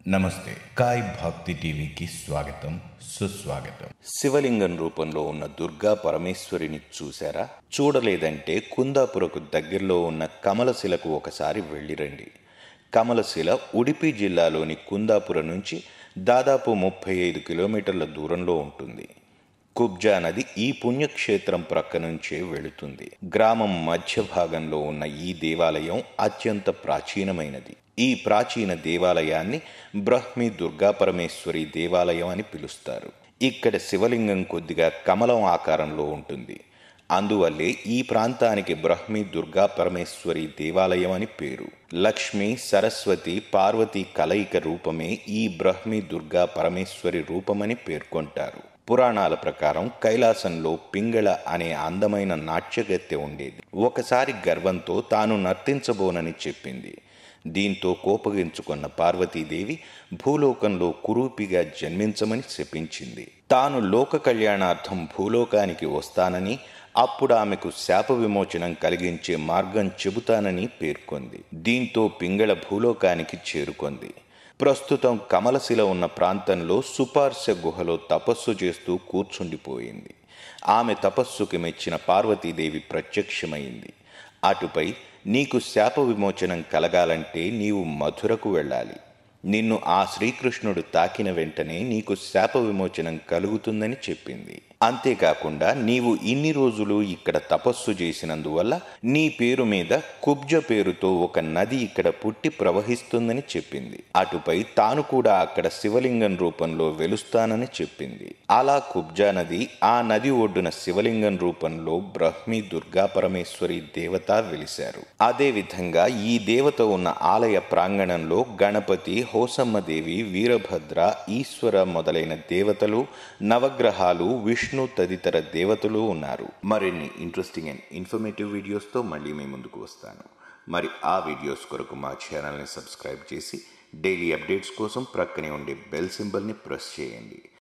నమస్తే. కాయ్ భక్తి టీవీకి స్వాగతం, సుస్వాగతం. శివలింగం రూపంలో ఉన్న దుర్గా పరమేశ్వరిని చూశారా? చూడలేదంటే కుందాపురకు దగ్గరలో ఉన్న కమలశిలకు ఒకసారి వెళ్ళిరండి. కమలశిల ఉడిపి జిల్లాలోని కుందాపుర నుంచి దాదాపు 35 కిలోమీటర్ల దూరంలో ఉంటుంది. కుబ్జా నది ఈ పుణ్యక్షేత్రం ప్రక్క నుంచే వెళుతుంది. గ్రామం మధ్య భాగంలో ఉన్న ఈ దేవాలయం అత్యంత ప్రాచీనమైనది. ఈ ప్రాచీన దేవాలయాన్ని బ్రహ్మి దుర్గా పరమేశ్వరి దేవాలయం అని పిలుస్తారు. ఇక్కడ శివలింగం కొద్దిగా కమలం ఆకారంలో ఉంటుంది. అందువల్లే ఈ ప్రాంతానికి బ్రహ్మి దుర్గా పరమేశ్వరి దేవాలయం అని పేరు. లక్ష్మి, సరస్వతి, పార్వతి కలయిక రూపమే ఈ బ్రహ్మి దుర్గా పరమేశ్వరి రూపమని పేర్కొంటారు. పురాణాల ప్రకారం కైలాసంలో పింగళ అనే అందమైన నాట్యగత్తె ఉండేది. ఒకసారి గర్వంతో తాను నర్తించబోనని చెప్పింది. దీంతో కోపగించుకున్న పార్వతీదేవి భూలోకంలో కురూపిగా జన్మించమని శపించింది. తాను లోక కళ్యాణార్థం భూలోకానికి వస్తానని, అప్పుడు ఆమెకు శాప విమోచనం కలిగించే మార్గం చెబుతానని పేర్కొంది. దీంతో పింగళ భూలోకానికి చేరుకుంది. ప్రస్తుతం కమలశిల ఉన్న ప్రాంతంలో సుపార్శ గుహలో తపస్సు చేస్తూ కూర్చుండిపోయింది. ఆమె తపస్సుకి మెచ్చిన పార్వతీదేవి ప్రత్యక్షమైంది. అటుపై నీకు శాప విమోచనం కలగాలంటే నీవు మధురకు వెళ్ళాలి. నిన్ను ఆ శ్రీకృష్ణుడు తాకిన వెంటనే నీకు శాప విమోచనం కలుగుతుందని చెప్పింది. అంతేకాకుండా నీవు ఇన్ని రోజులు ఇక్కడ తపస్సు చేసినందువల్ల నీ పేరు మీద కుబ్జ పేరుతో ఒక నది ఇక్కడ పుట్టి ప్రవహిస్తుందని చెప్పింది. అటుపై తాను కూడా అక్కడ శివలింగం రూపంలో వెలుస్తానని చెప్పింది. అలా కుబ్జా నది, ఆ నది ఒడ్డున శివలింగం రూపంలో బ్రహ్మి దుర్గా పరమేశ్వరి దేవత వెలిశారు. అదే విధంగా ఈ దేవత ఉన్న ఆలయ ప్రాంగణంలో గణపతి, హోసమ్మదేవి, వీరభద్ర, ఈశ్వర మొదలైన దేవతలు, నవగ్రహాలు, విష్ణు తదితర దేవతలు ఉన్నారు. మరిన్ని ఇంట్రెస్టింగ్ అండ్ ఇన్ఫర్మేటివ్ వీడియోస్తో మళ్ళీ మీ ముందుకు వస్తాను. మరి ఆ వీడియోస్ కొరకు మా ఛానల్ని సబ్స్క్రైబ్ చేసి డైలీ అప్డేట్స్ కోసం ప్రక్కనే ఉండే బెల్ సింబల్ని ప్రెస్ చేయండి.